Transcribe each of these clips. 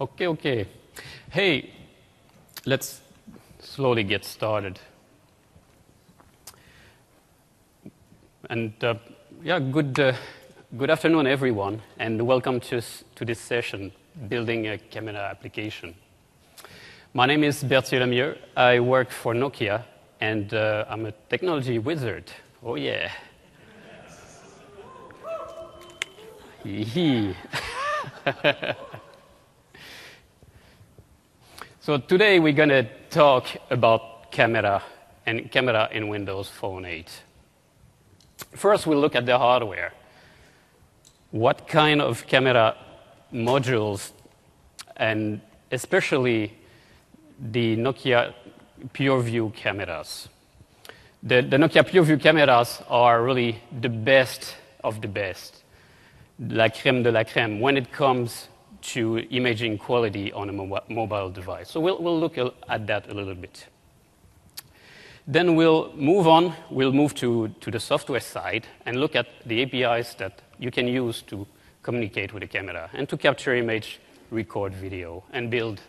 Okay. Hey, let's slowly get started. And good afternoon, everyone, and welcome to this session, Building a Camera Application. My name is Berthier Lemieux. I work for Nokia, and I'm a technology wizard. Oh, yeah. So today we're going to talk about camera in Windows Phone 8. First, we'll look at the hardware. What kind of camera modules, and especially the Nokia PureView cameras. The Nokia PureView cameras are really the best of the best, la crème de la crème, when it comes to imaging quality on a mobile device. So we'll look at that a little bit. Then we'll move to the software side and look at the APIs that you can use to communicate with the camera and to capture image, record video, and build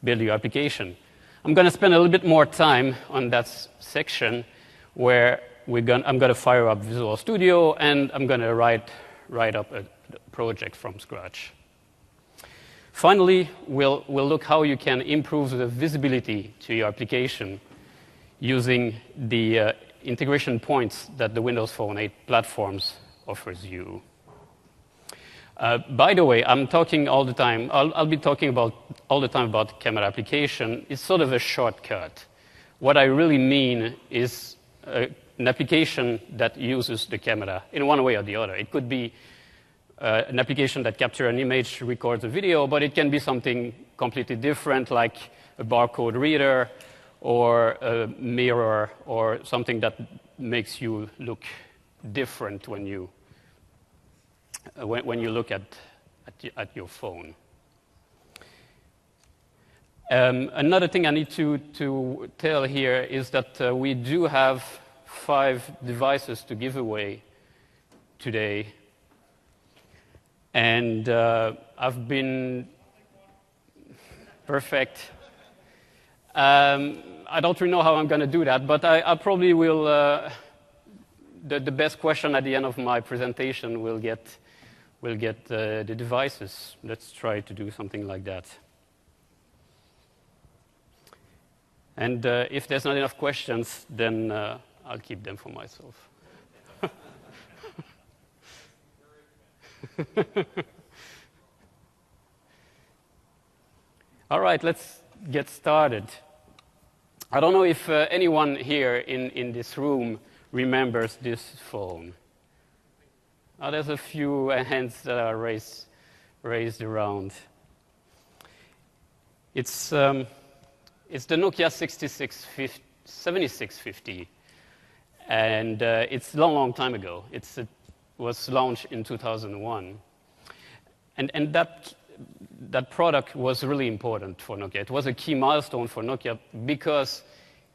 your application. I'm going to spend a little bit more time on that section where I'm going to fire up Visual Studio and I'm going to write up a project from scratch. Finally, we'll look how you can improve the visibility to your application using the integration points that the Windows Phone 8 platforms offers you. By the way, I'm talking all the time. I'll be talking all the time about camera application. It's sort of a shortcut. What I really mean is an application that uses the camera in one way or the other. It could be an application that captures an image, records a video, but it can be something completely different, like a barcode reader or a mirror or something that makes you look different when you look at your phone. Another thing I need to tell here is that we do have 5 devices to give away today. And I've been perfect. I don't really know how I'm going to do that, but I probably will. The best question at the end of my presentation will get the devices. Let's try to do something like that. And if there's not enough questions, then I'll keep them for myself. All right, let's get started. I don't know if anyone here in this room remembers this phone. There's a few hands that are raised around. It's the Nokia 7650, and it's a long time ago. It was launched in 2001, and that product was really important for Nokia. It was a key milestone for Nokia because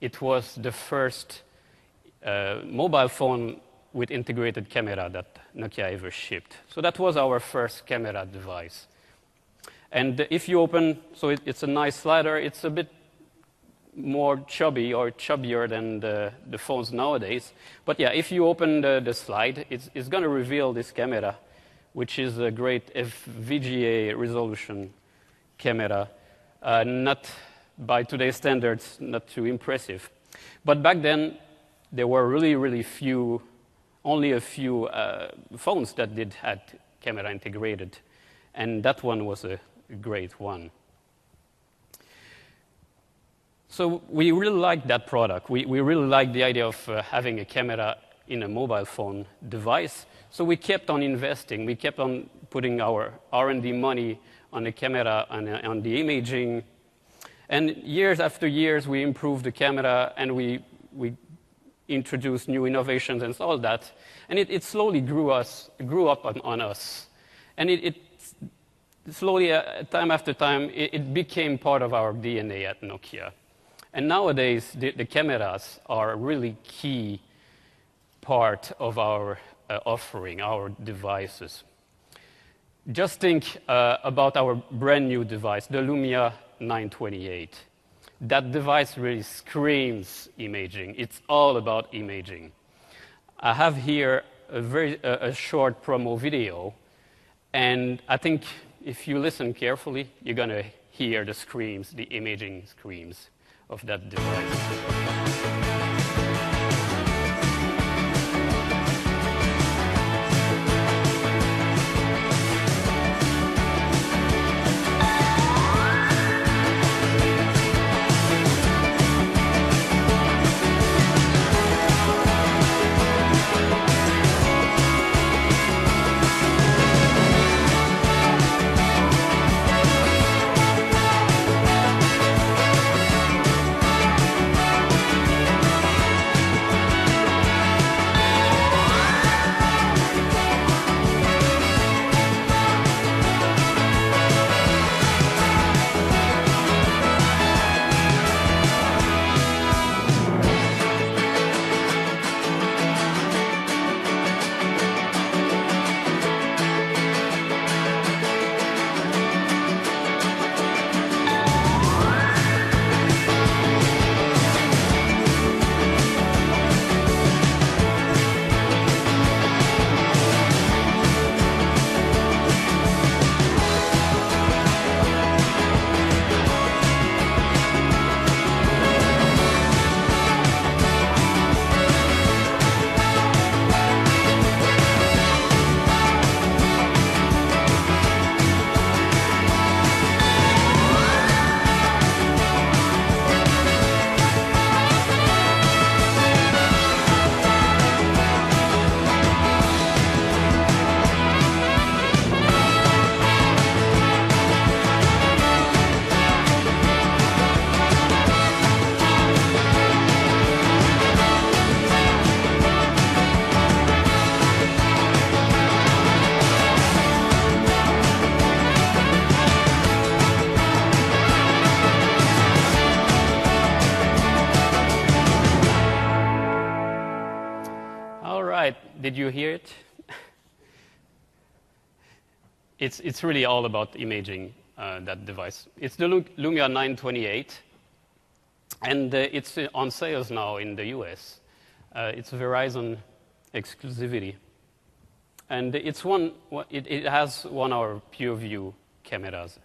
it was the first mobile phone with integrated camera that Nokia ever shipped. So that was our first camera device. And if you open, so it's a nice slider. It's a bit more chubby or chubbier than the phones nowadays. But yeah, if you open the slide, it's going to reveal this camera, which is a great VGA resolution camera. Not by today's standards, not too impressive. But back then, there were only a few phones that had camera integrated. And that one was a great one. So we really liked that product. We really liked the idea of having a camera in a mobile phone device. So we kept on investing. We kept on putting our R&D money on the camera and on the imaging. And years after years, we improved the camera and we introduced new innovations and all that. And it slowly grew up on us. And it slowly, time after time, it became part of our DNA at Nokia. And nowadays, the cameras are a really key part of our offering, our devices. Just think about our brand new device, the Lumia 928. That device really screams imaging. It's all about imaging. I have here a short promo video, and I think if you listen carefully, you're going to hear the screams, the imaging screams of that device. Did you hear it? It's really all about imaging that device. It's the Lumia 928, and it's on sales now in the US. It's a Verizon exclusivity. And it has one of our pure view cameras.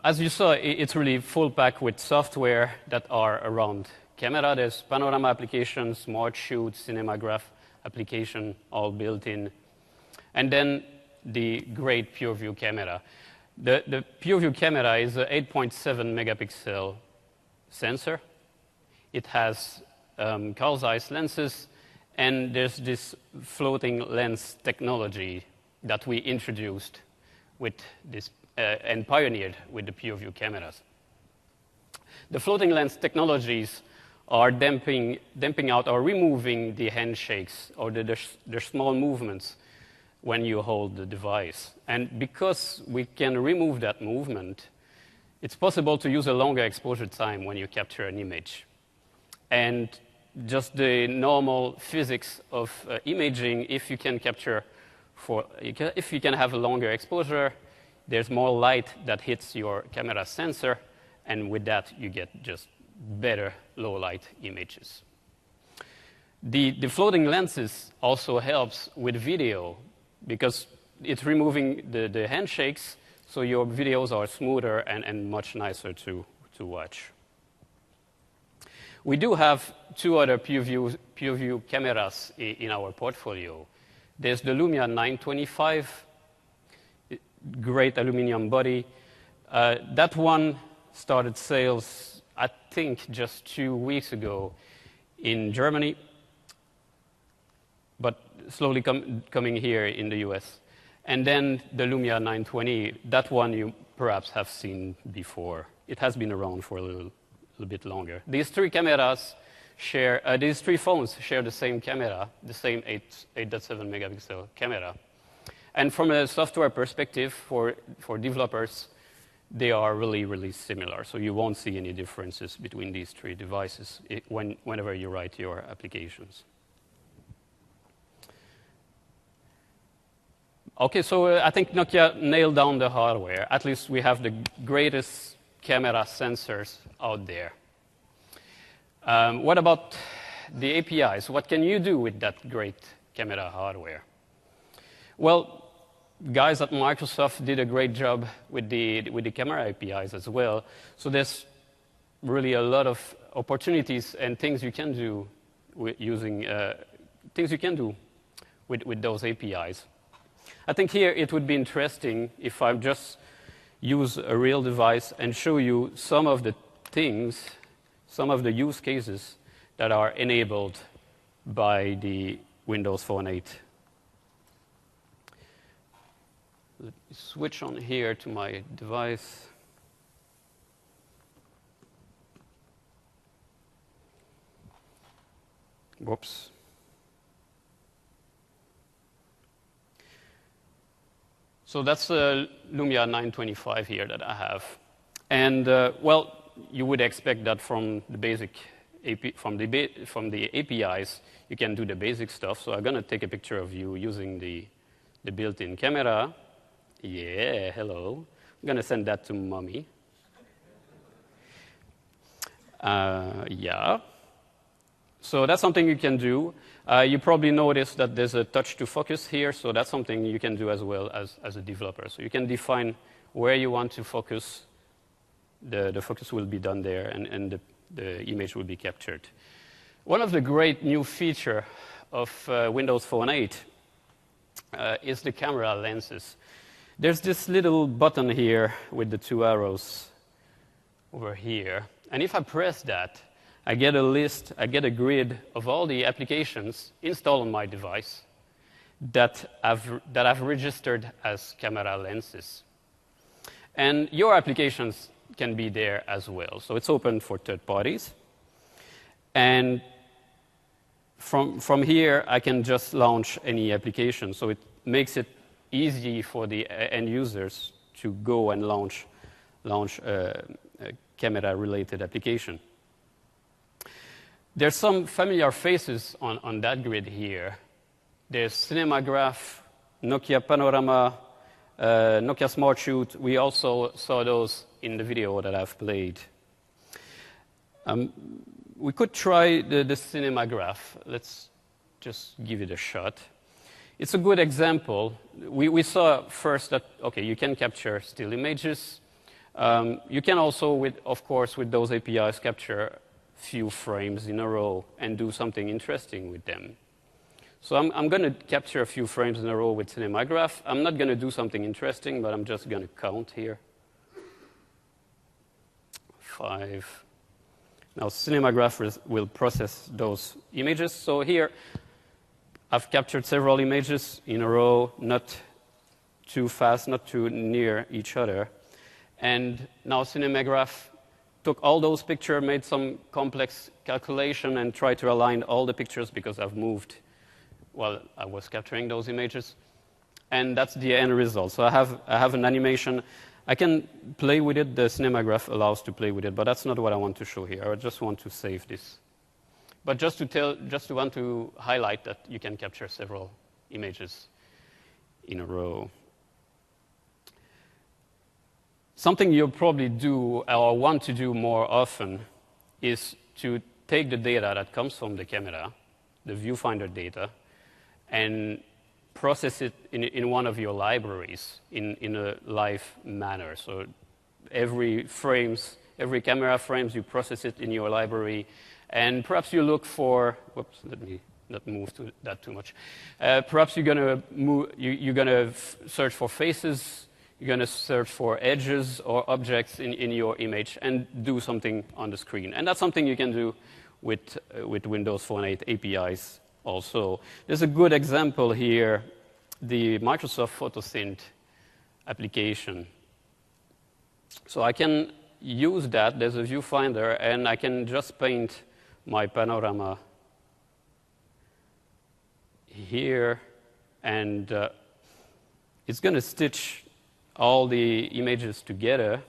As you saw, it's really full pack with software that are around camera. There's panorama applications, smart shoot, cinemagraph application, all built in. And then the great pure view camera. The pure view camera is an 8.7 megapixel sensor. It has Carl Zeiss lenses, and there's this floating lens technology that we introduced with this and pioneered with the pure view cameras. The floating lens technologies are damping out or removing the handshakes or the small movements when you hold the device. And because we can remove that movement, it's possible to use a longer exposure time when you capture an image. And just the normal physics of imaging, if you can have a longer exposure, there's more light that hits your camera sensor, and with that you get just better low light images. The floating lenses also helps with video because it's removing the handshakes, so your videos are smoother and much nicer to watch. We do have two other pure view cameras in our portfolio. There's the Lumia 925, great aluminum body. That one started sales, I think, just 2 weeks ago in Germany, but slowly coming here in the US. And then the Lumia 920, that one you perhaps have seen before. It has been around for a little bit longer. These three phones share the same camera, the same 8.7 megapixel camera. And from a software perspective, for developers, they are really, really similar. So you won't see any differences between these three devices whenever you write your applications. Okay, so I think Nokia nailed down the hardware. At least we have the greatest camera sensors out there. What about the APIs? What can you do with that great camera hardware? Well, guys at Microsoft did a great job with the camera APIs as well. So there's really a lot of opportunities and things you can do with with those APIs. I think here it would be interesting if I just use a real device and show you some of the things, some of the use cases that are enabled by the Windows Phone 8. Let me switch on here to my device. Whoops. So that's a Lumia 925 here that I have. And, well, you would expect that from the basic from the APIs, you can do the basic stuff. So I'm going to take a picture of you using the built-in camera. Yeah, hello. I'm going to send that to mommy. Yeah. So that's something you can do. You probably noticed that there's a touch to focus here, so that's something you can do as well as a developer. So you can define where you want to focus. The focus will be done there, and the image will be captured. One of the great new features of Windows Phone 8 is the camera lenses. There's this little button here with the two arrows over here. And if I press that, I get a list, I get a grid of all the applications installed on my device that I've registered as camera lenses. And your applications can be there as well. So it's open for third parties. And from here, I can just launch any application. So it makes it easy for the end users to go and launch a camera-related application. There's some familiar faces on that grid here. There's Cinemagraph, Nokia Panorama, Nokia Smart Shoot. We also saw those in the video that I've played. We could try the Cinemagraph. Let's just give it a shot. It's a good example. We saw first that, okay, you can capture still images. You can also, of course, with those APIs, capture few frames in a row and do something interesting with them. So I'm going to capture a few frames in a row with Cinemagraph. I'm not going to do something interesting, but I'm just going to count here. 5. Now Cinemagraph will process those images. So here I've captured several images in a row, not too fast, not too near each other. And now Cinemagraph took all those pictures, made some complex calculation, and tried to align all the pictures because I've moved while I was capturing those images. And that's the end result. So I have an animation. I can play with it. The Cinemagraph allows to play with it, but that's not what I want to show here. I just want to save this. But just to want to highlight that you can capture several images in a row. Something you'll probably do or want to do more often is to take the data that comes from the camera, the viewfinder data, and process it in one of your libraries in a live manner. So every camera frames, you process it in your library, and perhaps you look for, whoops, let me not move that too much. Perhaps you're gonna search for faces. You're going to search for edges or objects in your image and do something on the screen. And that's something you can do with Windows Phone 8 APIs also. There's a good example here, the Microsoft PhotoSynth application. So I can use that. There's a viewfinder, and I can just paint my panorama here, and it's going to stitch all the images together,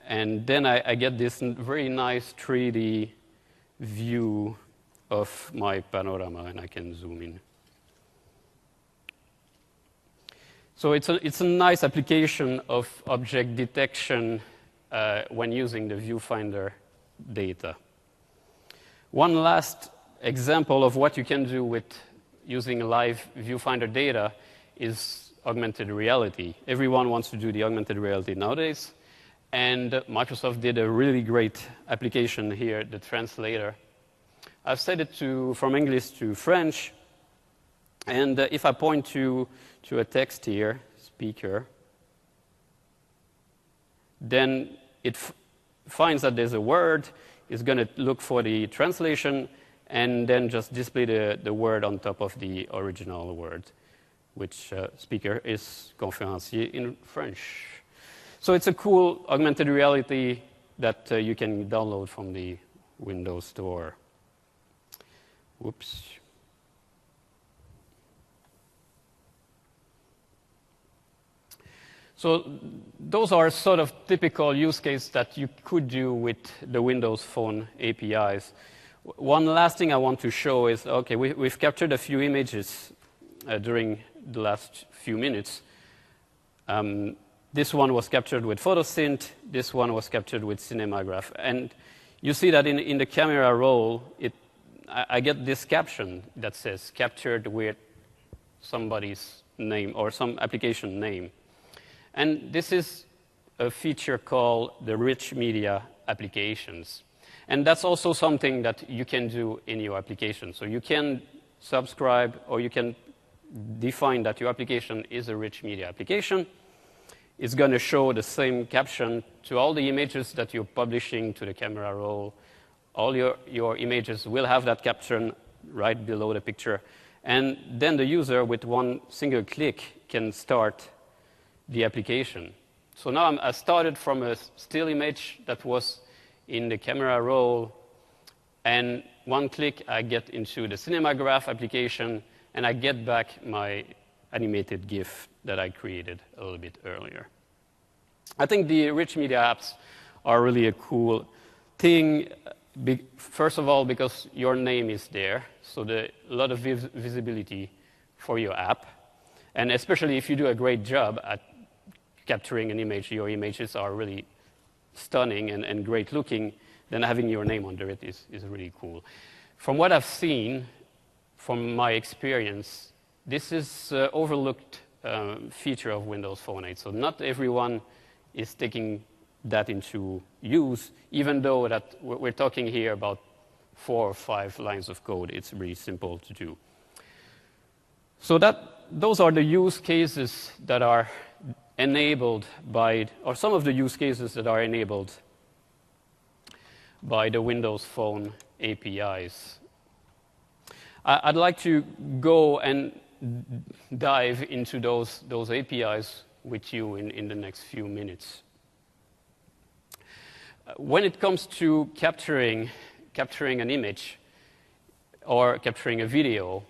and then I get this very nice 3D view of my panorama, and I can zoom in. So it's a nice application of object detection when using the viewfinder data. One last example of what you can do with using live viewfinder data is augmented reality. Everyone wants to do the augmented reality nowadays, and Microsoft did a really great application here, the translator. I've set it from English to French, and if I point to a text here, speaker, then it finds that there's a word, it's going to look for the translation, and then just display the word on top of the original word, which speaker is conférencier in French. So it's a cool augmented reality that you can download from the Windows Store. Whoops. So those are sort of typical use cases that you could do with the Windows Phone APIs. One last thing I want to show is, okay, we've captured a few images during the last few minutes. This one was captured with PhotoSynth. This one was captured with Cinemagraph. And you see that in the camera roll, I get this caption that says captured with somebody's name or some application name. And this is a feature called the rich media applications. And that's also something that you can do in your application. So you can subscribe or you can define that your application is a rich media application. It's going to show the same caption to all the images that you're publishing to the camera roll. All your images will have that caption right below the picture. And then the user, with one single click, can start the application. So now I started from a still image that was in the camera roll, and one click I get into the Cinemagraph application, and I get back my animated GIF that I created a little bit earlier. I think the rich media apps are really a cool thing, first of all, because your name is there, so a lot of visibility for your app. And especially if you do a great job at capturing an image, your images are really stunning and great looking, then having your name under it is really cool. From what I've seen, from my experience, this is an overlooked feature of Windows Phone 8. So not everyone is taking that into use, even though that we're talking here about 4 or 5 lines of code. It's really simple to do. So those are the use cases that are enabled by, or some of the use cases that are enabled by the Windows Phone APIs. I'd like to go and dive into those APIs with you in the next few minutes. When it comes to capturing an image or capturing a video,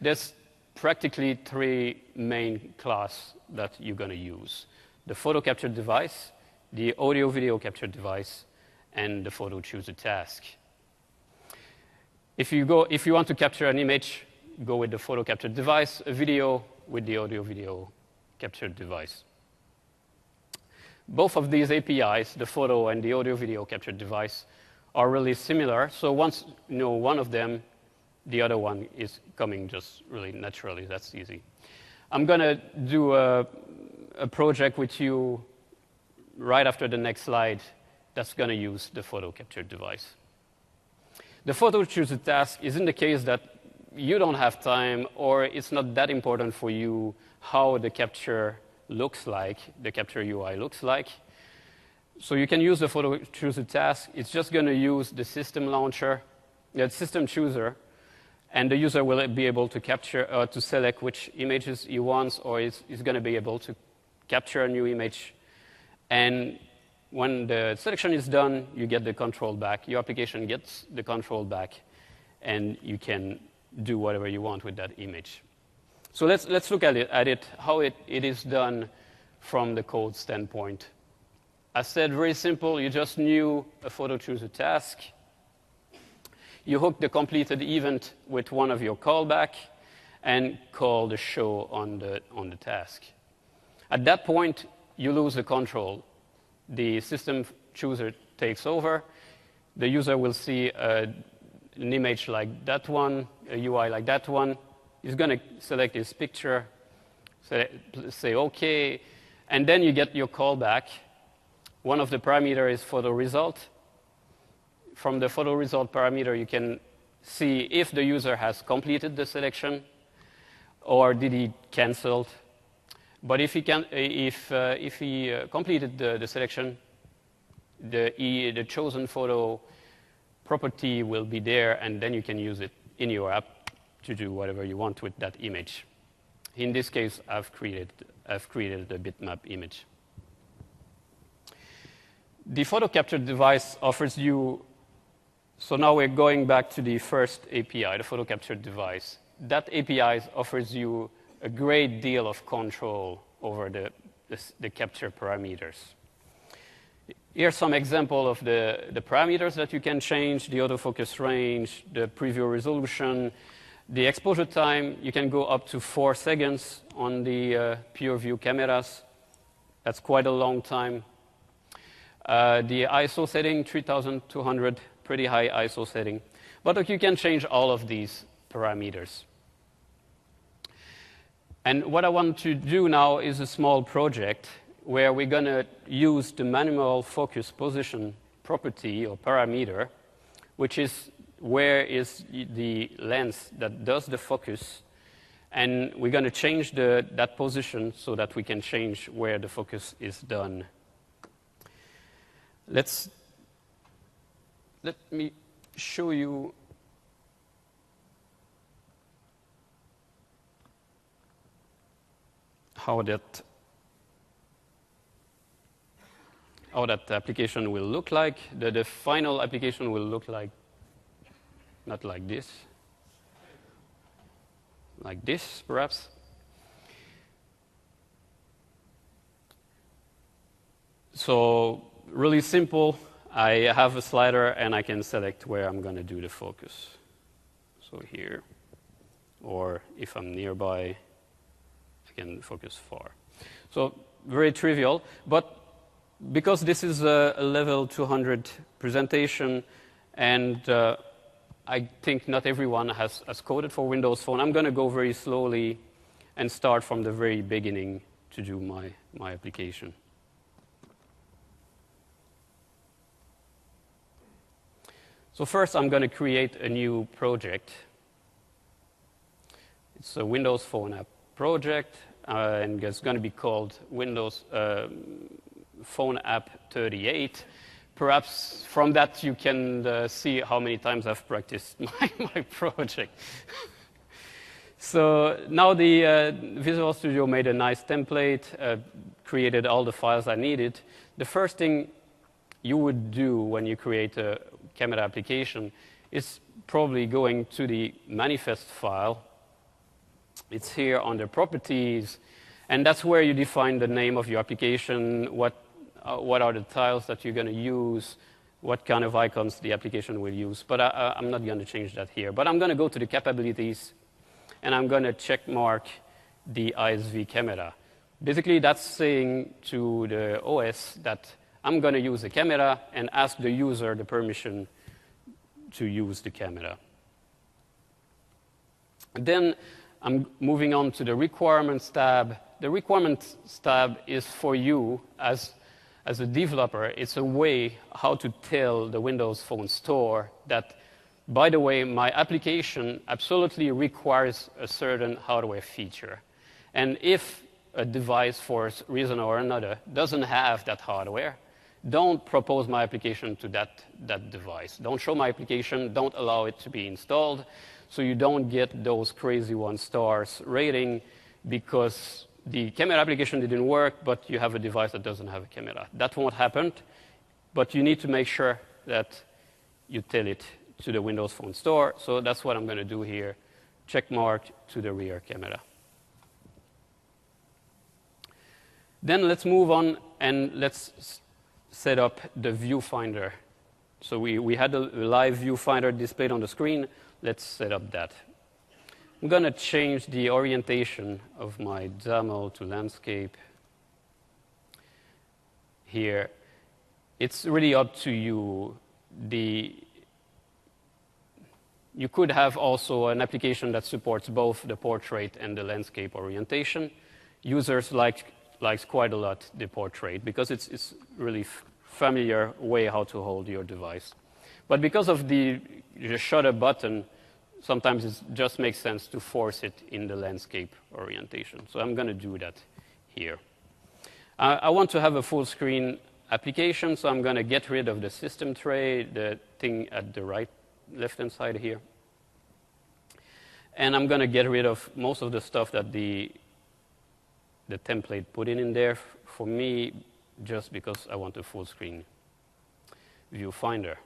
there's practically 3 main classes that you're going to use: the photo capture device, the audio-video capture device, and the photo chooser task. If you want to capture an image, go with the photo capture device, a video with the audio-video capture device. Both of these APIs, the photo and the audio-video capture device, are really similar. So once you know one of them, the other one is coming just really naturally. That's easy. I'm going to do a project with you right after the next slide that's going to use the photo capture device. The photo chooser task is in the case that you don't have time or it's not that important for you how the capture looks like, the capture UI looks like. So you can use the photo chooser task. It's just going to use the system launcher, the system chooser, and the user will be able to capture, to select which images he wants, or is going to be able to capture a new image. And when the selection is done, you get the control back. Your application gets the control back, and you can do whatever you want with that image. So let's look at it, how it is done from the code standpoint. I said very simple. You just knew a photo chooser task. You hook the completed event with one of your callback and call the show on the task. At that point, you lose the control. The system chooser takes over. The user will see an image like that one, a UI like that one. He's going to select his picture, say OK, and then you get your callback. One of the parameters is photo result. From the photo result parameter, you can see if the user has completed the selection or did he cancel. But if he completed the selection, the chosen photo property will be there, and then you can use it in your app to do whatever you want with that image. In this case, I've created a bitmap image. The photo capture device offers you, so now we're going back to the first API, the photo capture device. That API offers you a great deal of control over the capture parameters. Here's some example of the parameters that you can change: the autofocus range, the preview resolution, the exposure time. You can go up to 4 seconds on the pure view cameras. That's quite a long time. The ISO setting, 3200, pretty high ISO setting. But look, you can change all of these parameters. And what I want to do now is a small project where we're going to use the manual focus position property or parameter, which is where is the lens that does the focus. And we're going to change that position so that we can change where the focus is done. Let me show you how that application will look like. The final application will look like, not like this, perhaps. So really simple. I have a slider, and I can select where I'm going to do the focus. So here, or if I'm nearby, I can focus far. So very trivial, but because this is a level 200 presentation, and I think not everyone has coded for Windows Phone, I'm going to go very slowly and start from the very beginning to do my application. So first, I'm going to create a new project. It's a Windows Phone app project, and it's going to be called Windows Phone App 38. Perhaps from that you can see how many times I've practiced my project. So now the Visual Studio made a nice template, created all the files I needed. The first thing you would do when you create a camera application is probably going to the manifest file. It's here under properties, and that's where you define the name of your application, what are the tiles that you're going to use, what kind of icons the application will use. But I'm not going to change that here. But I'm going to go to the capabilities, and I'm going to check mark the ISV camera. Basically, that's saying to the OS that I'm going to use the camera and ask the user the permission to use the camera. Then I'm moving on to the requirements tab. The requirements tab is for you as a developer. It's a way how to tell the Windows Phone store that, by the way, my application absolutely requires a certain hardware feature. And if a device, for a reason or another, doesn't have that hardware, don't propose my application to that device. Don't show my application. Don't allow it to be installed, so you don't get those crazy 1-star rating because the camera application didn't work, but you have a device that doesn't have a camera. That won't happen, but you need to make sure that you tell it to the Windows Phone store. So that's what I'm going to do here. Check mark to the rear camera. Then let's move on and let's set up the viewfinder. So we had a live viewfinder displayed on the screen. Let's set up that. I'm going to change the orientation of my XAML to landscape. here. It's really up to you. You could have also an application that supports both the portrait and the landscape orientation. Users likes quite a lot the portrait because it's really familiar way how to hold your device. But because of the shutter button, sometimes it just makes sense to force it in the landscape orientation. So I'm going to do that here. I want to have a full screen application, so I'm going to get rid of the system tray, the thing at the left-hand side here. And I'm going to get rid of most of the stuff that the template put in there for me, just because I want a full screen viewfinder.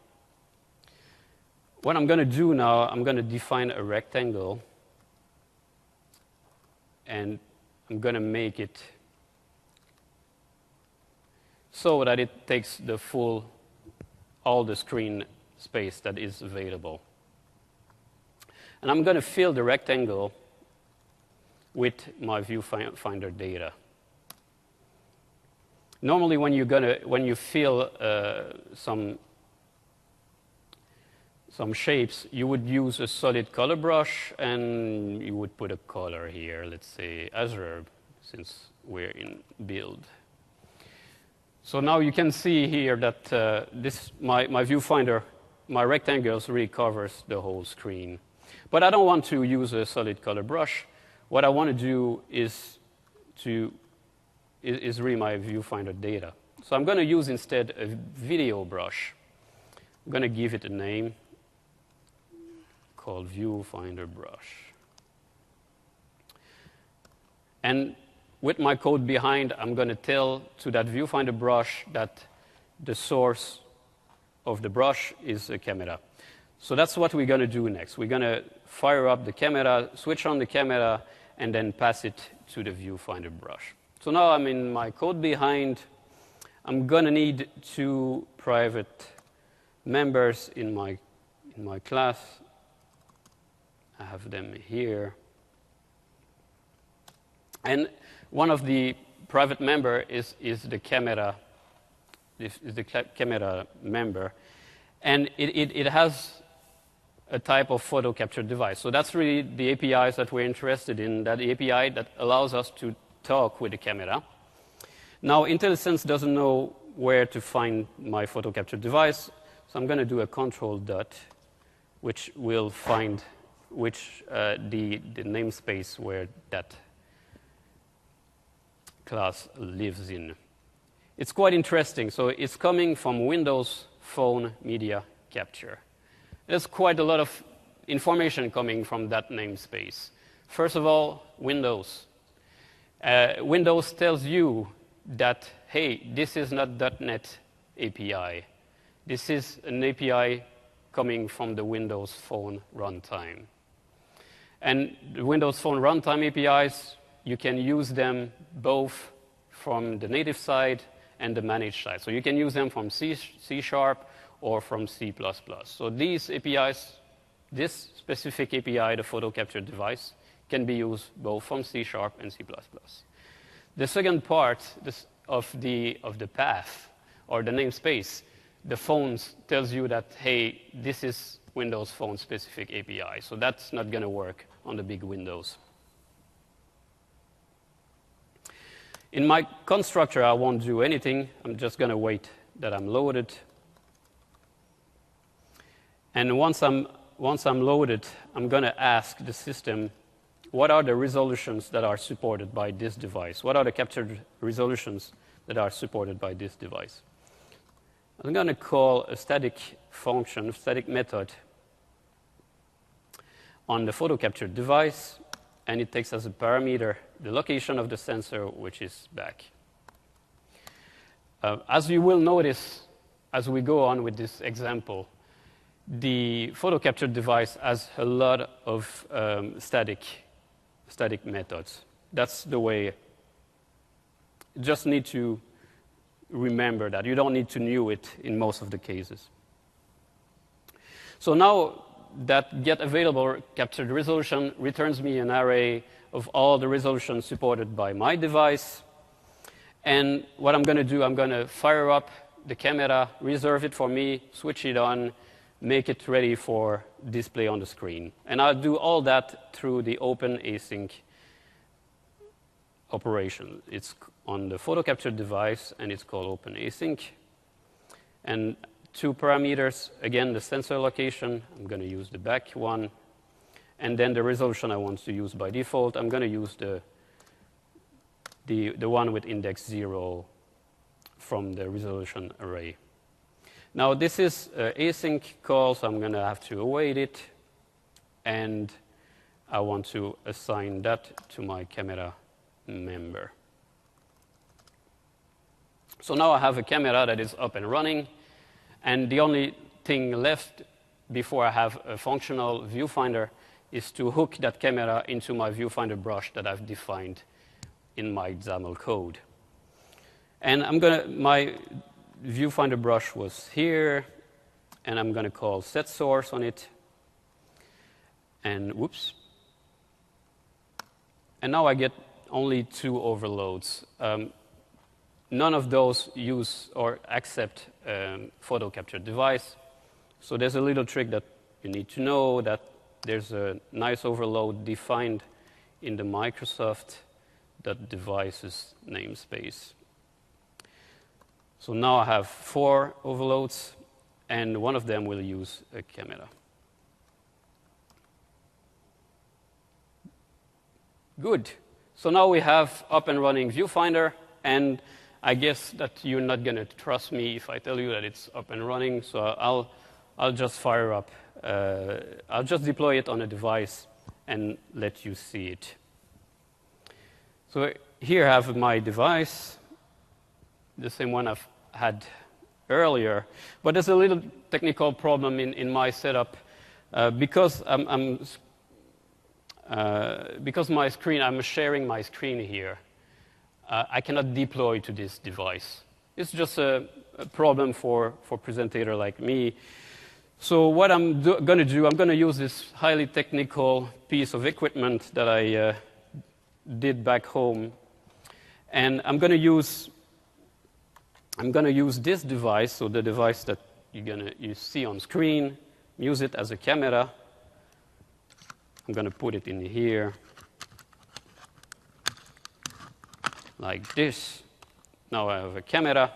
What I'm going to do now, I'm going to define a rectangle, and I'm going to make it so that it takes all the screen space that is available. And I'm going to fill the rectangle with my viewfinder data. Normally, when you fill some shapes, you would use a solid color brush, and you would put a color here, let's say azure, since we're in build. So now you can see here that my viewfinder, my rectangles really covers the whole screen. But I don't want to use a solid color brush. What I want to do is really my viewfinder data. So I'm going to use instead a video brush. I'm going to give it a name called viewfinder brush. And with my code behind, I'm going to tell to that viewfinder brush that the source of the brush is a camera. So that's what we're going to do next. We're going to fire up the camera, switch on the camera, and then pass it to the viewfinder brush. So now I'm in my code behind. I'm going to need 2 private members in my class. I have them here. And one of the private member is the camera. This is the camera member. And it has a type of photo capture device. So that's really the APIs that we're interested in, that API that allows us to talk with the camera. Now, IntelliSense doesn't know where to find my photo capture device, so I'm going to do a control dot, which will find the namespace where that class lives in. It's quite interesting. So it's coming from Windows Phone Media Capture. There's quite a lot of information coming from that namespace. First of all, Windows. Windows tells you that, hey, this is not .NET API. This is an API coming from the Windows Phone runtime. And the Windows Phone runtime APIs, you can use them both from the native side and the managed side. So you can use them from C# or from C++. So these APIs, this specific API, the photo capture device, can be used both from C# and C++. The second part of the path, or the namespace, the phones tells you that, hey, this is Windows Phone specific API. So that's not going to work on the big Windows. In my constructor, I won't do anything. I'm just going to wait that I'm loaded. And once I'm loaded, I'm going to ask the system, what are the resolutions that are supported by this device? What are the captured resolutions that are supported by this device? I'm going to call a static function, a static method on the photo captured device, and it takes as a parameter the location of the sensor, which is back. As you will notice as we go on with this example, the photo capture device has a lot of static methods. That's the way. You just need to remember that. You don't need to know it in most of the cases. So now that get available captured resolution returns me an array of all the resolutions supported by my device. And what I'm going to do, I'm going to fire up the camera, reserve it for me, switch it on, make it ready for display on the screen. And I'll do all that through the open async operation. It's on the photo capture device, and it's called open async. And 2 parameters, again, the sensor location. I'm going to use the back one. And then the resolution I want to use by default. I'm going to use the one with index 0 from the resolution array. Now, this is an async call, so I'm going to have to await it. And I want to assign that to my camera member. So now I have a camera that is up and running. And the only thing left before I have a functional viewfinder is to hook that camera into my viewfinder brush that I've defined in my XAML code. And my viewfinder brush was here, and I'm going to call set source on it. And whoops. And now I get only 2 overloads. None of those use or accept photo capture device. So there's a little trick that you need to know, that there's a nice overload defined in the Microsoft.devices namespace. So now I have 4 overloads, and one of them will use a camera. Good. So now we have up and running viewfinder, and I guess that you're not going to trust me if I tell you that it's up and running, so I'll just fire up. I'll just deploy it on a device and let you see it. So here I have my device, the same one I've had earlier, but there's a little technical problem in my setup because because my screen, I'm sharing my screen here. I cannot deploy to this device. It's just a problem for presentator like me. So what I'm going to do, I'm going to use this highly technical piece of equipment that I did back home, and I'm going to use this device, so the device that you see on screen, use it as a camera. I'm going to put it in here. Like this. Now I have a camera.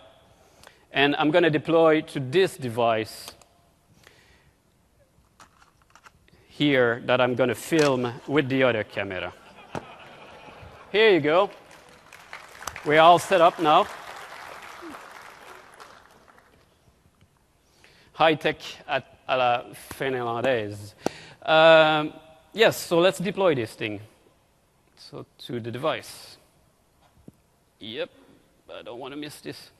And I'm going to deploy to this device here that I'm going to film with the other camera. Here you go. We're all set up now. High-tech à la finlandaise. Yes, so let's deploy this thing. So to the device. Yep, I don't want to miss this.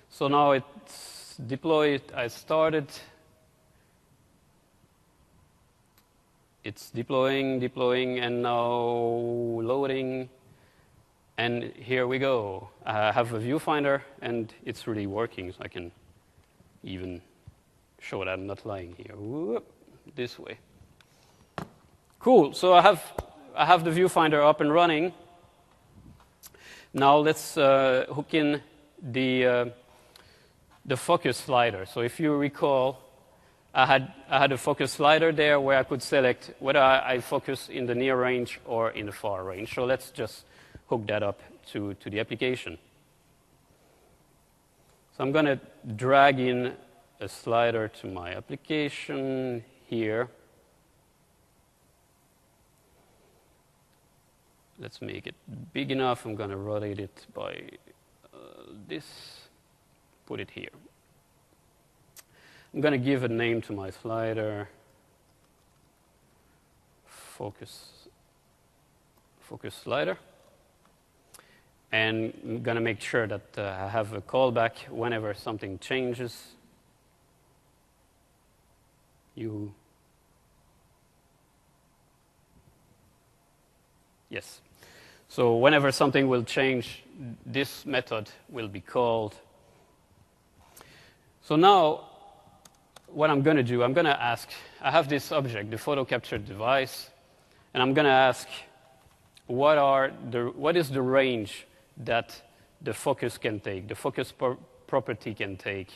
So now it's deployed. I started. It's deploying, and now loading. And here we go. I have a viewfinder, and it's really working. So I can even show that I'm not lying here. Whoop, this way. Cool. So I have the viewfinder up and running. Now let's hook in the focus slider. So if you recall, I had a focus slider there where I could select whether I focus in the near range or in the far range. So let's just hook that up to the application. So I'm going to drag in a slider to my application here. Let's make it big enough. I'm going to rotate it by this, put it here. I'm going to give a name to my slider, focus slider. And I'm going to make sure that I have a callback whenever something changes. Yes. So whenever something will change, this method will be called. So now, what I'm going to do, I'm going to ask, I have this object, the photo capture device, and I'm going to ask what is the range that the focus can take, the focus property can take.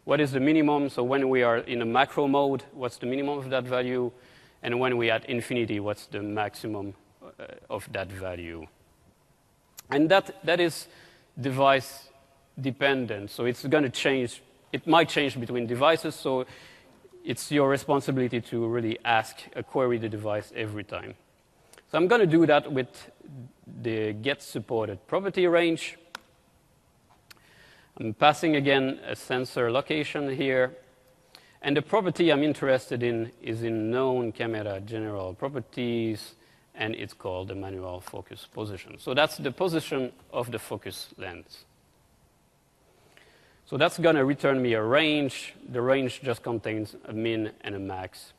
What is the minimum? So when we are in a macro mode, what's the minimum of that value? And when we are at infinity, what's the maximum of that value? And that is device dependent. So it's going to change. It might change between devices. So it's your responsibility to really query the device every time. So I'm going to do that with the get supported property range. I'm passing again a sensor location here. And the property I'm interested in is in known camera general properties, and it's called the manual focus position. So that's the position of the focus lens. So that's going to return me a range. The range just contains a min and a max.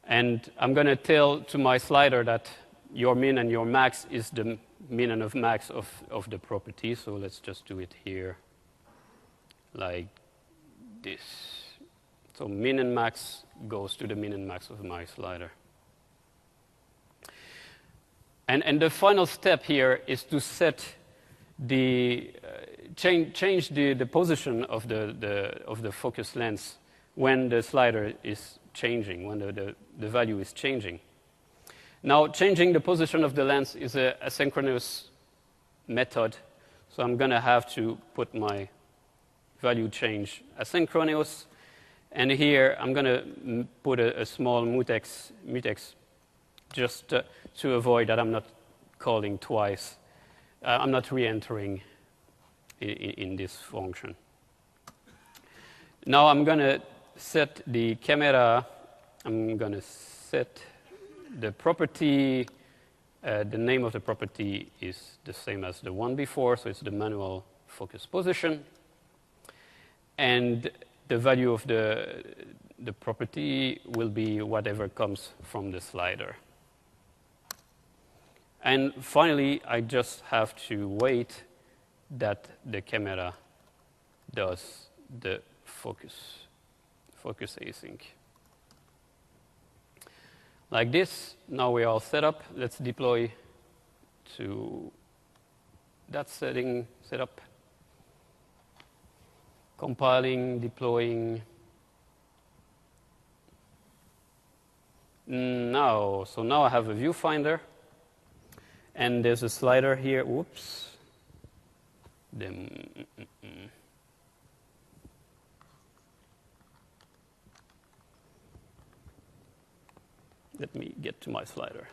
And I'm going to tell to my slider that your min and your max is the min and of max of the property. So let's just do it here like this. So min and max goes to the min and max of my slider. And the final step here is to set change the position of the focus lens when the slider is changing, when the value is changing. Now, changing the position of the lens is an asynchronous method, so I'm going to have to put my value change asynchronous, and here I'm going to put a small mutex just to avoid that I'm not calling twice. I'm not re-entering in this function. Now I'm going to set the camera. I'm going to set the property. The name of the property is the same as the one before, so it's the manual focus position. And the value of the property will be whatever comes from the slider. And finally, I just have to wait that the camera does the focus async. Like this, now we're all set up. Let's deploy to that setting, setup, compiling, deploying. So now I have a viewfinder. And there's a slider here. Whoops. Let me get to my slider.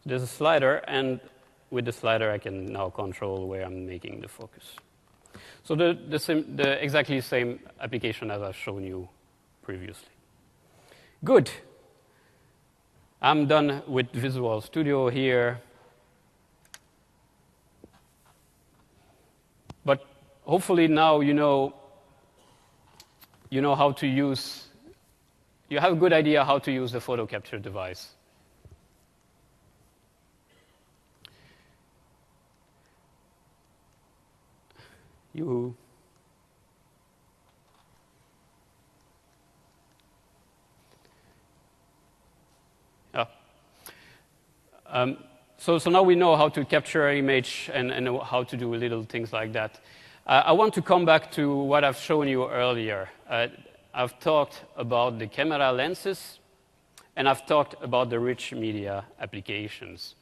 There's a slider, and with the slider, I can now control where I'm making the focus. So the exactly same application as I've shown you previously. Good. I'm done with Visual Studio here. But hopefully now you know how to use, you have a good idea how to use the photo capture device. So now we know how to capture an image and how to do little things like that. I want to come back to what I've shown you earlier. I've talked about the camera lenses, and I've talked about the rich media applications.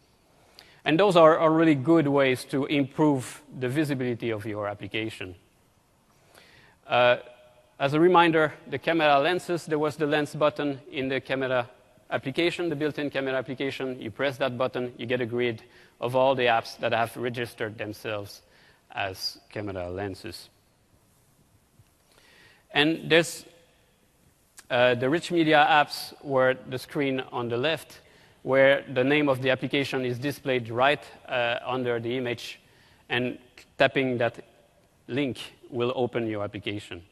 And those are really good ways to improve the visibility of your application. As a reminder, the camera lenses, there was the lens button in the camera application, the built-in camera application. You press that button, you get a grid of all the apps that have registered themselves as camera lenses. And there's the rich media apps where the screen on the left, where the name of the application is displayed right under the image, and tapping that link will open your application.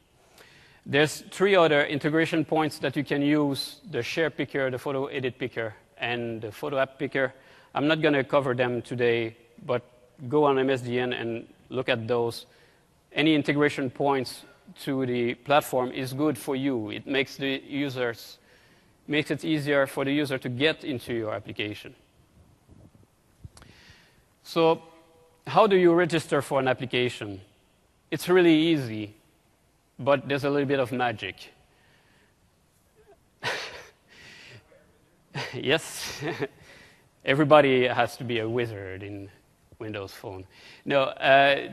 There's 3 other integration points that you can use: the share picker, the photo edit picker, and the photo app picker. I'm not going to cover them today, but go on MSDN and look at those. Any integration points to the platform is good for you. It makes the users makes it easier for the user to get into your application. So how do you register for an application? It's really easy, but there's a little bit of magic. Yes, everybody has to be a wizard in Windows Phone. No,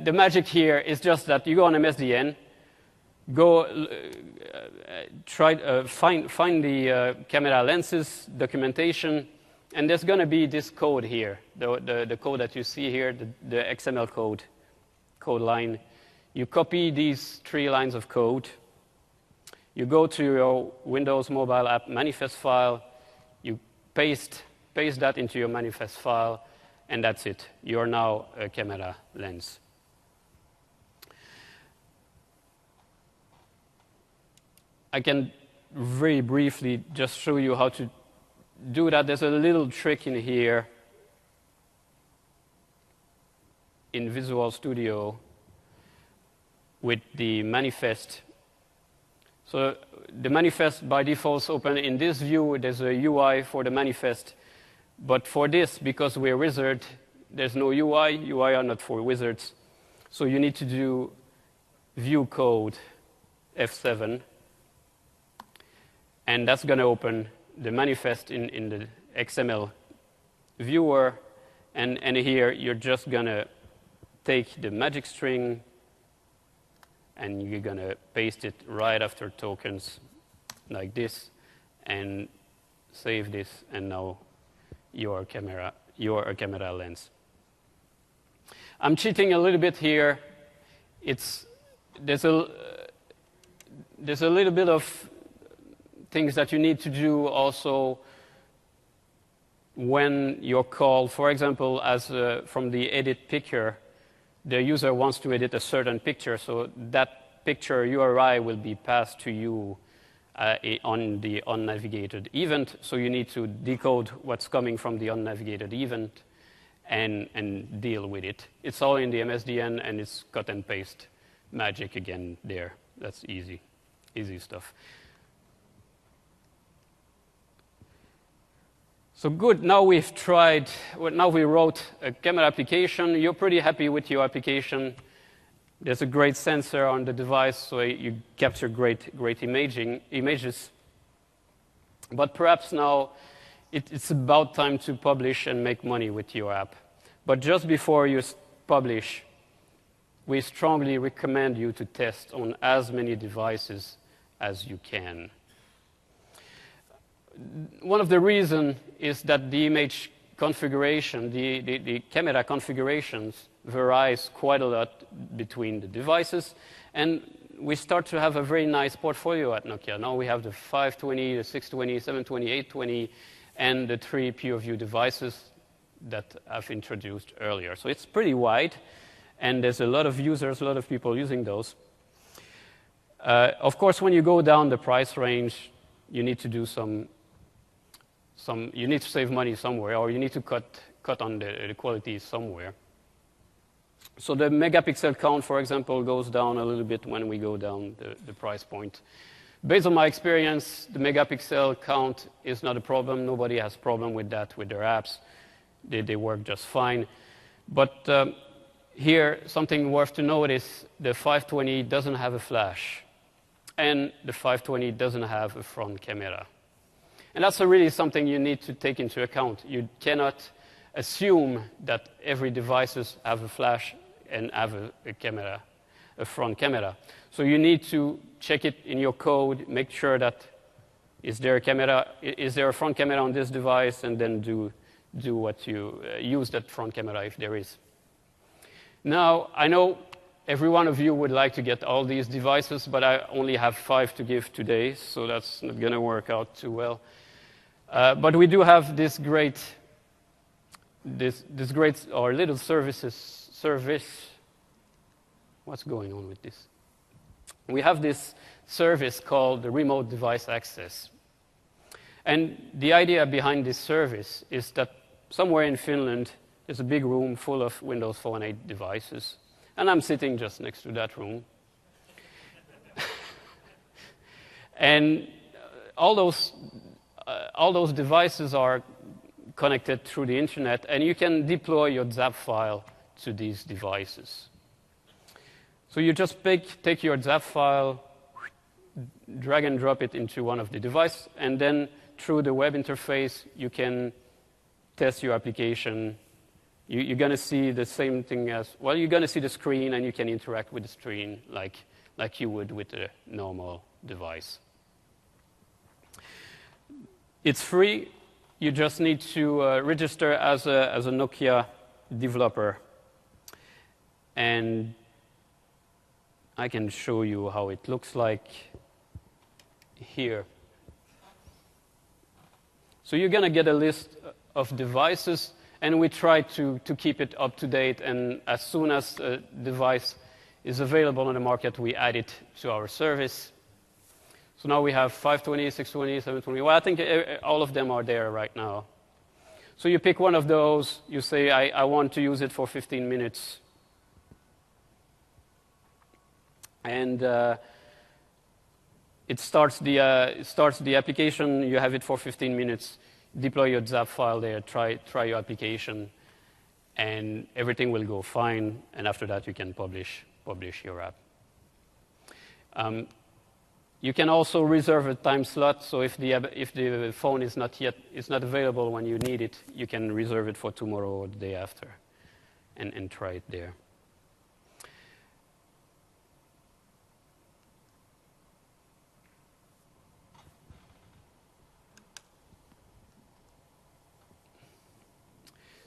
the magic here is just that you go on MSDN, go find the camera lenses documentation, and there's going to be this code here, the code that you see here, the XML code line. You copy these 3 lines of code. You go to your Windows mobile app manifest file. You paste that into your manifest file, and that's it. You're now a camera lens. I can very briefly just show you how to do that. There's a little trick in here in Visual Studio with the manifest. So the manifest by default is open. In this view, there's a UI for the manifest. But for this, because we're wizard, there's no UI. UI are not for wizards. So you need to do view code F7. And that's going to open the manifest in the XML viewer. And here, you're just going to take the magic string, and you're going to paste it right after tokens like this, and save this, and now you're a camera lens. I'm cheating a little bit here. There's a little bit of things that you need to do also when you're called. For example, as from the edit picture, the user wants to edit a certain picture, so that picture URI will be passed to you on the unnavigated event. So you need to decode what's coming from the unnavigated event and deal with it. It's all in the MSDN, and it's cut and paste magic again there. That's easy stuff. So good, now we wrote a camera application. You're pretty happy with your application. There's a great sensor on the device, so you capture great images. But perhaps now it's about time to publish and make money with your app. But just before you publish, we strongly recommend you to test on as many devices as you can. One of the reasons is that the image configuration, the camera configurations varies quite a lot between the devices, and we start to have a very nice portfolio at Nokia. Now we have the 520, the 620, 720, 820, and the 3 PureView devices that I've introduced earlier. So it's pretty wide, and there's a lot of users, a lot of people using those. Of course, when you go down the price range, you need to do you need to save money somewhere, or you need to cut on the quality somewhere. So the megapixel count, for example, goes down a little bit when we go down the price point. Based on my experience, the megapixel count is not a problem. Nobody has a problem with that with their apps. They work just fine. But here, something worth to note is the 520 doesn't have a flash, and the 520 doesn't have a front camera. And that's really something you need to take into account. You cannot assume that every devices have a flash and have a front camera. So you need to check it in your code, make sure that is there a front camera on this device, and then do what you use that front camera if there is. Now, I know every one of you would like to get all these devices, but I only have 5 to give today, so that's not going to work out too well. But we do have this great or little service. What's going on with this? We have this service called the Remote Device Access. And the idea behind this service is that somewhere in Finland, there's a big room full of Windows Phone 8 devices. And I'm sitting just next to that room. And all those all those devices are connected through the internet, and you can deploy your ZAP file to these devices. So you just take your ZAP file, drag and drop it into one of the devices, and then through the web interface, you can test your application. You're going to see the same thing as, well, you're going to see the screen, and you can interact with the screen like you would with a normal device. It's free. You just need to register as a Nokia developer. And I can show you how it looks like here. So you're going to get a list of devices, and we try to keep it up to date. And as soon as a device is available on the market, we add it to our service. So now we have 520, 620, 720. Well, I think all of them are there right now. So you pick one of those. You say, I want to use it for 15 minutes. And it starts the application. You have it for 15 minutes. Deploy your ZAP file there. Try your application, and everything will go fine. And after that, you can publish your app. You can also reserve a time slot. So if the phone is not available when you need it, you can reserve it for tomorrow or the day after, and try it there.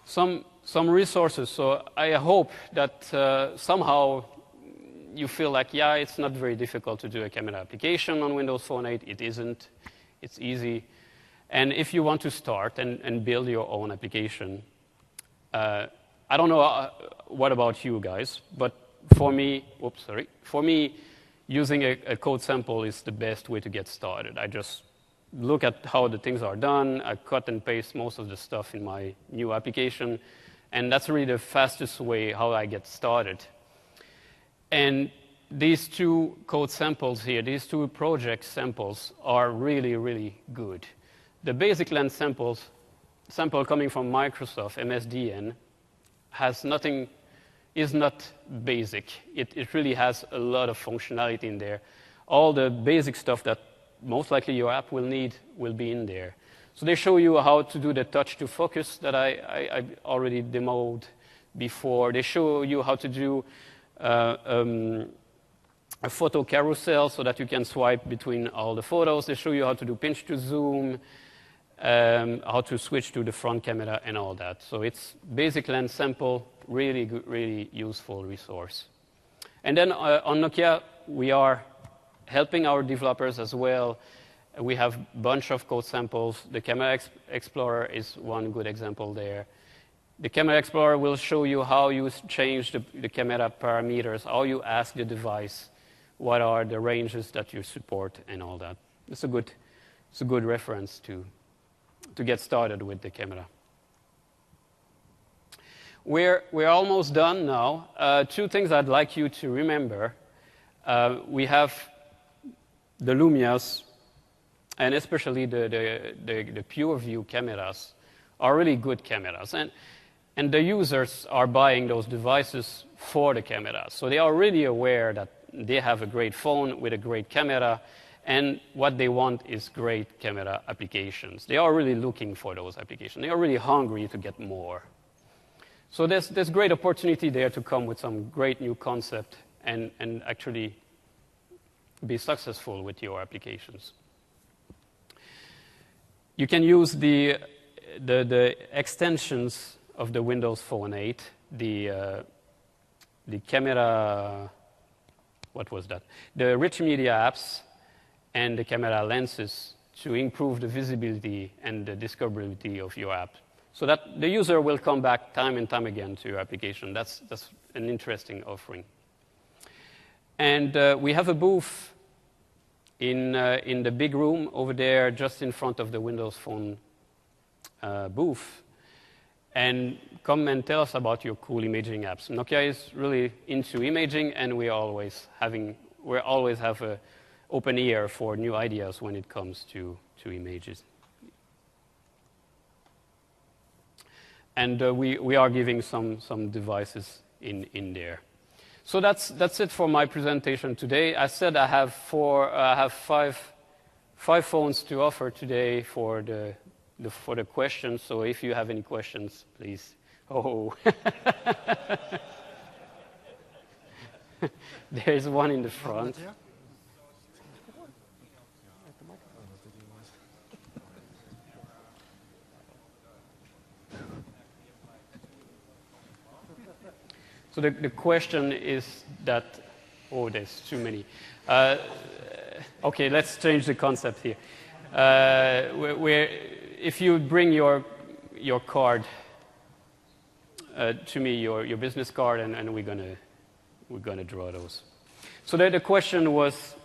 Some resources. So I hope that somehow you feel like, yeah, it's not very difficult to do a camera application on Windows Phone 8. It isn't. It's easy. And if you want to start and build your own application, I don't know what about you guys, but for me, using a code sample is the best way to get started. I just look at how the things are done. I cut and paste most of the stuff in my new application, and that's really the fastest way how I get started. And these two code samples here, these two project samples are really, really good. The basic lens sample coming from Microsoft, MSDN, is not basic. It really has a lot of functionality in there. All the basic stuff that most likely your app will need will be in there. So they show you how to do the touch to focus that I already demoed before. They show you how to do a photo carousel so that you can swipe between all the photos. They show you how to do pinch to zoom, how to switch to the front camera and all that. So it's basic lens sample, really good, really useful resource. And then on Nokia, we are helping our developers as well. We have a bunch of code samples. The Camera Explorer is one good example there. The Camera Explorer will show you how you change the camera parameters, how you ask the device what are the ranges that you support and all that. It's a good reference to get started with the camera. We're almost done now. Two things I'd like you to remember. We have the Lumias, and especially the pure view cameras are really good cameras. And the users are buying those devices for the cameras. So they are really aware that they have a great phone with a great camera, and what they want is great camera applications. They are really looking for those applications. They are really hungry to get more. So there's great opportunity there to come with some great new concept and actually be successful with your applications. You can use the extensions of the Windows Phone 8, the camera, what was that? The rich media apps and the camera lenses to improve the visibility and the discoverability of your app, so that the user will come back time and time again to your application. That's an interesting offering. And we have a booth in the big room over there, just in front of the Windows Phone booth. And come and tell us about your cool imaging apps. Nokia is really into imaging, and we always have an open ear for new ideas when it comes to images. And we are giving some devices in there. So that's it for my presentation today. I said I have five phones to offer today for the questions. So if you have any questions, please. Oh, there's one in the front. So the question is that, oh, there's too many. Okay, let's change the concept here. If you bring your card to me, your business card, and we're gonna draw those. So the question was.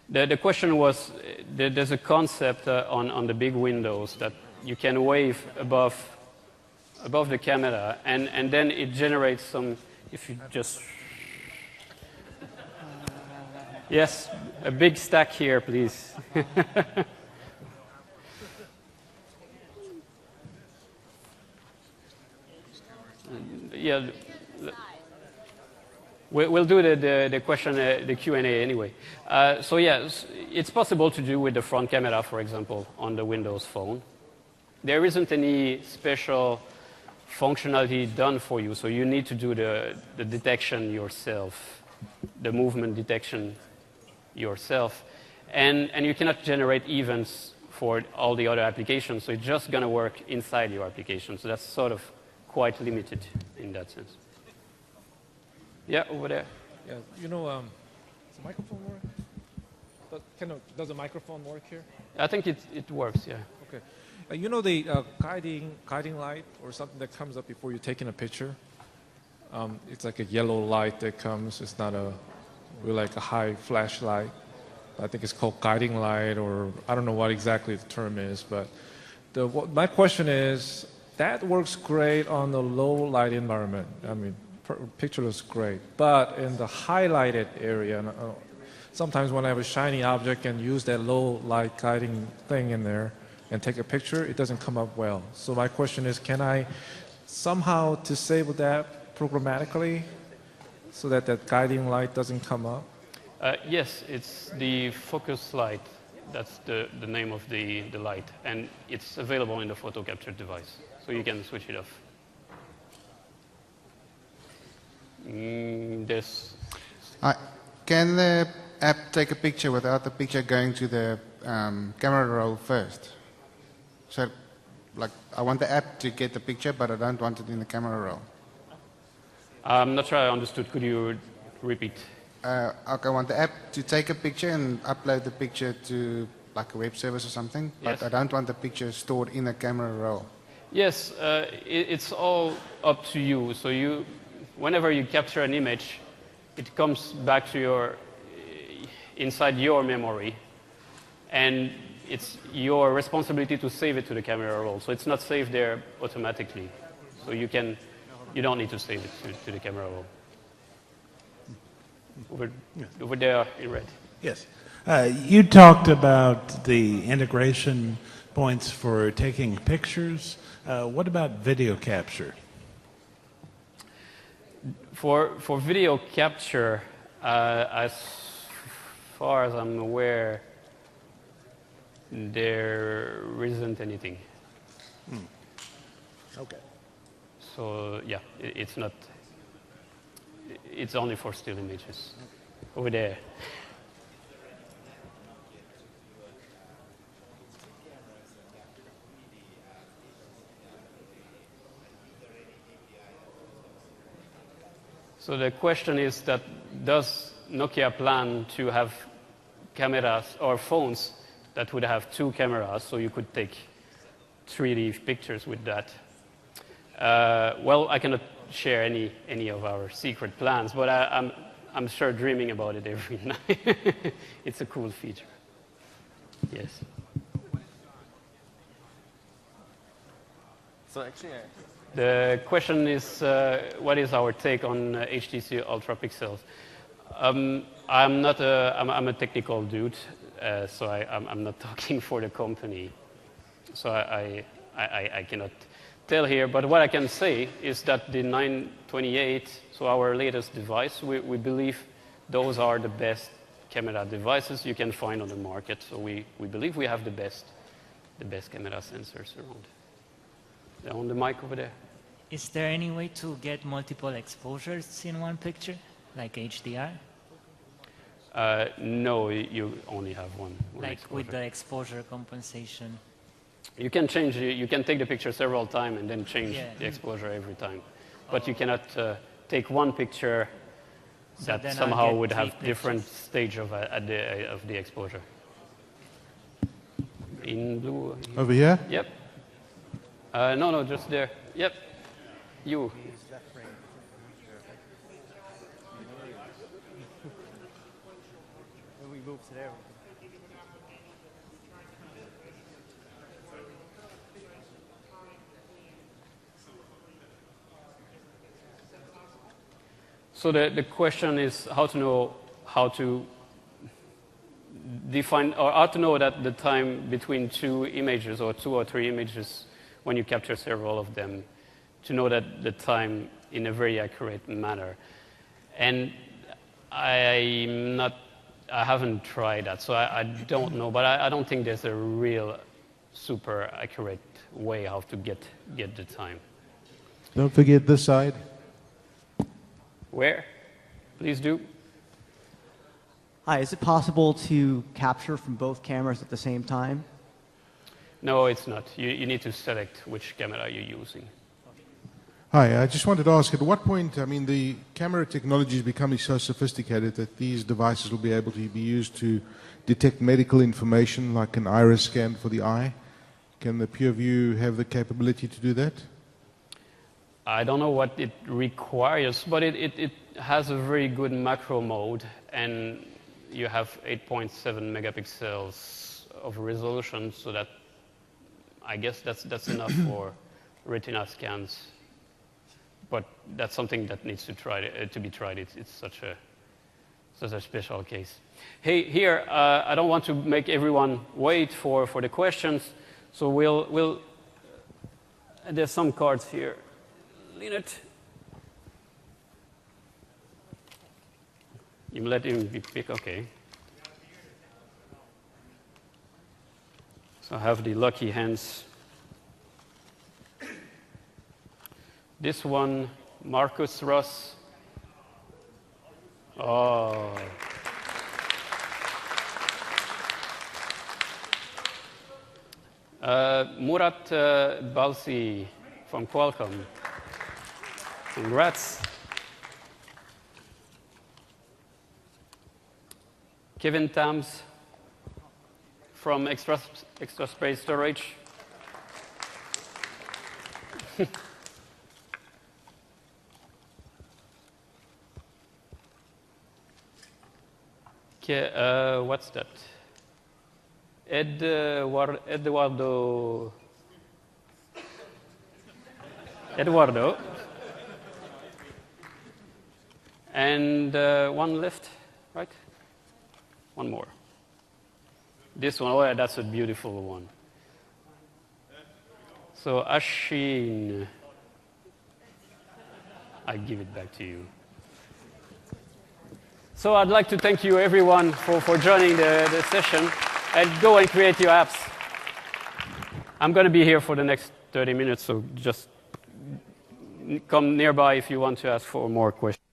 The question was, there's a concept on the big windows that you can wave above the camera, and then it generates some, if you just... Yes, a big stack here, please. Yeah, we'll do the question, the Q&A anyway. So yes, it's possible to do with the front camera, for example, on the Windows Phone. There isn't any special functionality done for you, so you need to do the detection yourself, the movement detection yourself, and you cannot generate events for all the other applications, so it's just going to work inside your application. So that's sort of quite limited in that sense. Yeah, over there. Yeah, you know, does the microphone work? Does the microphone work here? I think it works, yeah. Okay. You know the guiding light or something that comes up before you're taking a picture? It's like a yellow light that comes. It's not like a high flashlight. I think it's called guiding light, or I don't know what exactly the term is. But my question is, that works great on the low light environment. I mean, picture looks great, but in the highlighted area, sometimes when I have a shiny object and use that low light guiding thing in there and take a picture, it doesn't come up well. So my question is, can I somehow disable that programmatically so that that guiding light doesn't come up? Yes, it's the focus light. That's the name of the light, and it's available in the photo capture device, so you can switch it off. Can the app take a picture without the picture going to the camera roll first? So, like, I want the app to get the picture, but I don't want it in the camera roll. I'm not sure I understood. Could you repeat? Okay, I want the app to take a picture and upload the picture to like a web service or something, but Yes. I don't want the picture stored in a camera roll. Yes, it's all up to you. So whenever you capture an image, it comes back to inside your memory, and it's your responsibility to save it to the camera roll. So it's not saved there automatically. So you don't need to save it to the camera roll. Over there in red. Yes. You talked about the integration points for taking pictures. What about video capture? For video capture, as far as I'm aware, there isn't anything. Okay. So yeah, it's not. It's only for still images. Over there. So the question is that, does Nokia plan to have cameras or phones that would have two cameras, so you could take 3D pictures with that? Well, I cannot share any of our secret plans, but I'm sure dreaming about it every night. It's a cool feature. Yes. So actually, The question is, what is our take on HTC Ultra Pixels? I'm a technical dude, so I'm not talking for the company. So I cannot tell here, but what I can say is that the 928, so our latest device, we believe those are the best camera devices you can find on the market. So we believe we have the best camera sensors around. They're on the mic over there. Is there any way to get multiple exposures in one picture, like HDR? No, you only have one like exposure. With the exposure compensation? You can change. You can take the picture several times and then change the exposure every time. But you cannot take one picture that somehow would have different stage of the exposure. In blue. Over here? Yep. No, just there. Yep. You. We move to there. So the question is how to know how to define, or how to know that the time between two images or two or three images when you capture several of them, to know that the time in a very accurate manner. And I haven't tried that, so I don't know, but I don't think there's a real super accurate way how to get the time. Don't forget this side. Where? Please do. Hi, is it possible to capture from both cameras at the same time? No, it's not. You need to select which camera you're using. Hi, I just wanted to ask, at what point, I mean, the camera technology is becoming so sophisticated that these devices will be able to be used to detect medical information, like an iris scan for the eye. Can the PureView have the capability to do that? I don't know what it requires, but it has a very good macro mode, and you have 8.7 megapixels of resolution, so that I guess that's enough for retina scans. But that's something that needs to be tried. It's such a special case. Hey, here I don't want to make everyone wait for the questions, so we'll there's some cards here. Linnet. You let him pick, okay. So I have the lucky hands. This one, Marcus Ross. Oh. Murat Balsi from Qualcomm. Congrats. Kevin Tams from Extra Space Storage. Okay, what's that? Eduardo. And one left, right? One more. This one, oh yeah, that's a beautiful one. So Ashin, I give it back to you. So I'd like to thank you everyone for joining the session, and go and create your apps. I'm going to be here for the next 30 minutes, so just come nearby if you want to ask for more questions.